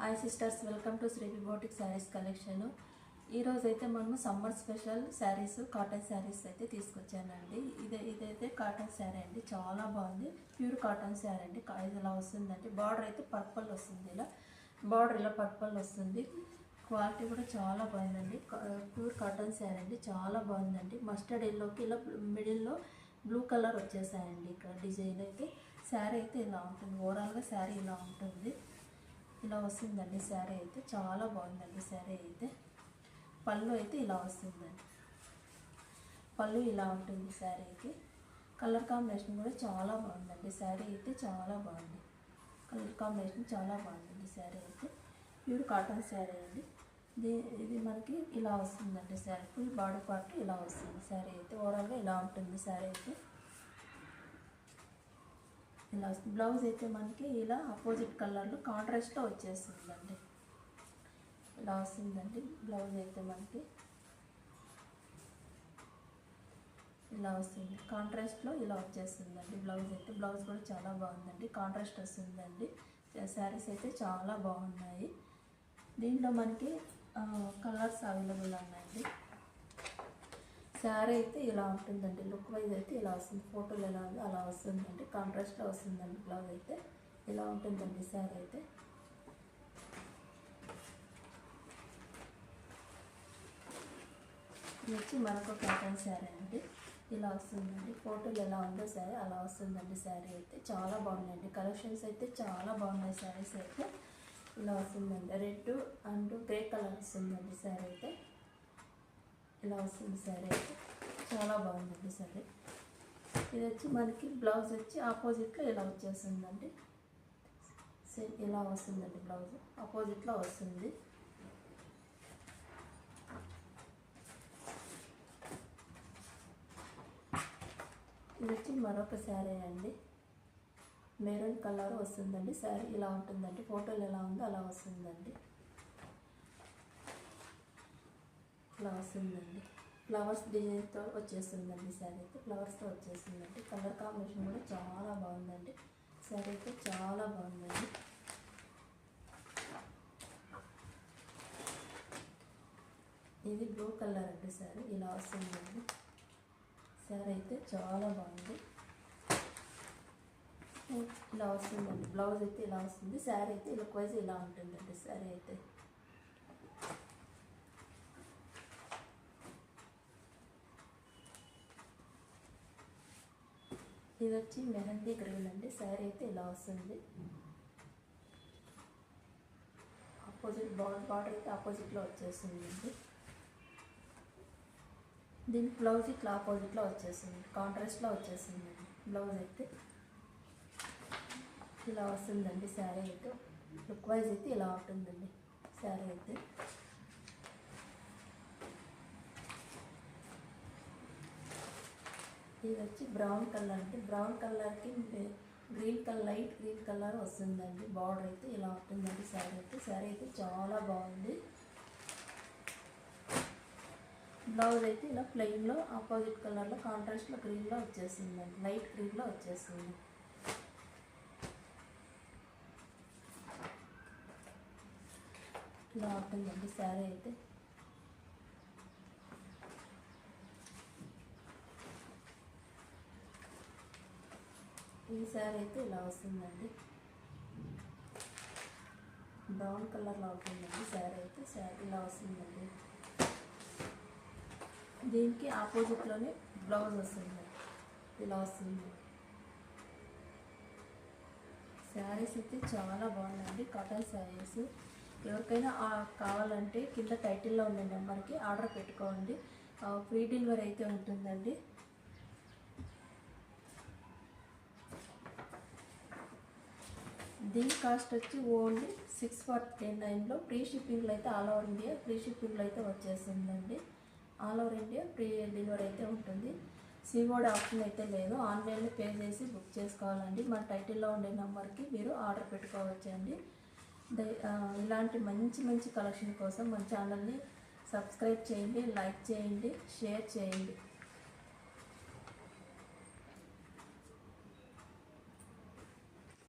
Hi sisters, welcome to Srivi boutique saris collection. ఈరోజు అయితే మనము summer special saris, cotton saris అయితే తీసుకొచ్చానండి. ఇదైతే కాటన్ శారీ అండి, చాలా బాగుంది. ప్యూర్ కాటన్ శారీ అండి. ఇది ఇలా వస్తుందండి. బార్డర్ అయితే పర్పుల్ వస్తుంది, ఇలా బార్డర్ ఇలా పర్పుల్ వస్తుంది. క్వాలిటీ కూడా చాలా బాగుందండి. ప్యూర్ కాటన్ శారీ అండి, చాలా బాగుందండి. మస్టర్డ్ ఎల్లోకి ఇలా మిడిల్లో బ్లూ కలర్ వచ్చేసాయండి. ఇక్కడ డిజైన్ అయితే శారీ అయితే ఇలా ఉంటుంది. ఓవరాల్గా శారీ ఇలా ఉంటుంది, ఇలా వస్తుందండి. శారీ అయితే చాలా బాగుందండి. శారీ అయితే పళ్ళు అయితే ఇలా వస్తుందండి. పళ్ళు ఇలా ఉంటుంది శారీకి. కలర్ కాంబినేషన్ కూడా చాలా బాగుందండి. శారీ అయితే చాలా బాగుంది. కలర్ కాంబినేషన్ చాలా బాగుందండి. శారీ అయితే ప్యూర్ కాటన్ శారీ అండి. ఇది మనకి ఇలా వస్తుందండి. శారీ ఫుల్ బాడీ పార్ట్ ఇలా వస్తుంది. శారీ అయితే ఓవరాల్గా ఇలా ఉంటుంది. శారీ అయితే ఇలా వస్తుంది. బ్లౌజ్ అయితే మనకి ఇలా అపోజిట్ కలర్లో కాంట్రాస్ట్లో వచ్చేస్తుందండి. ఇలా వస్తుందండి. బ్లౌజ్ అయితే మనకి ఇలా వస్తుంది, కాంట్రాస్ట్లో ఇలా వచ్చేస్తుందండి. బ్లౌజ్ అయితే బ్లౌజ్ కూడా చాలా బాగుందండి, కాంట్రాస్ట్ వస్తుందండి. శారీస్ అయితే చాలా బాగున్నాయి. దీంట్లో మనకి కలర్స్ అవైలబుల్ ఉన్నాయండి. శారీ అయితే ఇలా ఉంటుందండి. లుక్ వైజ్ అయితే ఇలా వస్తుంది. ఫోటోలు ఎలా ఉందో అలా వస్తుందండి. కాంట్రాస్ట్లో వస్తుందండి. బ్లౌజ్ అయితే ఇలా ఉంటుందండి. శారీ అయితే ఇది వచ్చి మరొక కాటన్ శారీ అండి. ఇలా వస్తుందండి. ఫోటోలు ఎలా ఉందో శారీ అలా వస్తుందండి. శారీ అయితే చాలా బాగున్నాయండి. కలెక్షన్స్ అయితే చాలా బాగున్నాయి. శారీస్ అయితే ఇలా వస్తుందండి. రెడ్ అండ్ గ్రే కలర్ వస్తుందండి. శారీ అయితే ఇలా వస్తుంది. శారీ అయితే చాలా బాగుందండి. శారీ ఇది వచ్చి మనకి బ్లౌజ్ వచ్చి ఆపోజిట్లో ఇలా వచ్చేస్తుందండి. సేమ్ ఇలా వస్తుందండి. బ్లౌజ్ ఆపోజిట్లో వస్తుంది. ఇది వచ్చి మరొక శారీ అండి. మెరూన్ కలర్ వస్తుందండి. శారీ ఇలా ఉంటుందండి. ఫోటోలు ఎలా ఉందో అలా వస్తుందండి. ఇలా వస్తుందండి. ఫ్లవర్స్ డిజైన్తో వచ్చేస్తుందండి. శారీ అయితే ఫ్లవర్స్తో వచ్చేస్తుందండి. కలర్ కాంబినేషన్ కూడా చాలా బాగుందండి. శారీ అయితే చాలా బాగుందండి. ఇది బ్లూ కలర్ అండి. శారీ ఇలా వస్తుందండి. శారీ అయితే చాలా బాగుంది. ఇలా వస్తుందండి. బ్లౌజ్ అయితే ఇలా వస్తుంది. శారీ అయితే లుక్ వైజ్ ఇలా ఉంటుందండి. శారీ అయితే ఇది వచ్చి మెహందీ గ్రీన్ అండి. శారీ అయితే ఇలా వస్తుంది. ఆపోజిట్ బార్డర్ అయితే ఆపోజిట్లో వచ్చేస్తుందండి. దీని బ్లౌజ్ ఇట్లా ఆపోజిట్లో వచ్చేస్తుంది, కాంట్రాస్ట్లో వచ్చేస్తుందండి. బ్లౌజ్ అయితే ఇలా వస్తుందండి. శారీ అయితే లుక్ వైజ్ అయితే ఇలా ఉంటుందండి. శారీ అయితే ఇది వచ్చి బ్రౌన్ కలర్ అండి. బ్రౌన్ కలర్కి green colour, light green colour వస్తుందండి. బార్డర్ అయితే ఇలా ఉంటుందండి. శారీ అయితే చాలా బాగుంది. బ్లౌజ్ అయితే ఇలా ప్లెయిన్లో ఆపోజిట్ కలర్లో కాంట్రాస్ట్లో గ్రీన్లో వచ్చేస్తుందండి. లైట్ గ్రీన్లో వచ్చేస్తుంది. ఇలా ఉంటుందండి. శారీ అయితే ఈ శారీ అయితే ఇలా వస్తుందండి. బ్రౌన్ కలర్లో ఉంటుందండి. శారీ అయితే ఇలా వస్తుందండి. దీనికి ఆపోజిట్లోనే బ్లౌజ్ వస్తుంది, ఇలా వస్తుంది. శారీస్ అయితే చాలా బాగున్నాయండి. కాటన్ శారీస్ ఎవరికైనా కావాలంటే కింద టైటిల్లో ఉన్న నెంబర్కి ఆర్డర్ పెట్టుకోండి. ఫ్రీ డెలివరీ అయితే ఉంటుందండి. దీని కాస్ట్ వచ్చి ఓన్లీ 649లో ఫ్రీ షిప్పింగ్లో అయితే ఆల్ ఓవర్ ఇండియా ఫ్రీ షిప్పింగ్లో అయితే వచ్చేస్తుందండి. All over India free delivery అయితే ఉంటుంది. సిఓడి ఆప్షన్ అయితే లేదు. ఆన్లైన్లో పే చేసి బుక్ చేసుకోవాలండి. మన టైటిల్లో ఉండే నెంబర్కి మీరు ఆర్డర్ పెట్టుకోవచ్చండి. ఇలాంటి మంచి మంచి కలెక్షన్ కోసం మన ఛానల్ని సబ్స్క్రైబ్ చేయండి, లైక్ చేయండి, షేర్ చేయండి.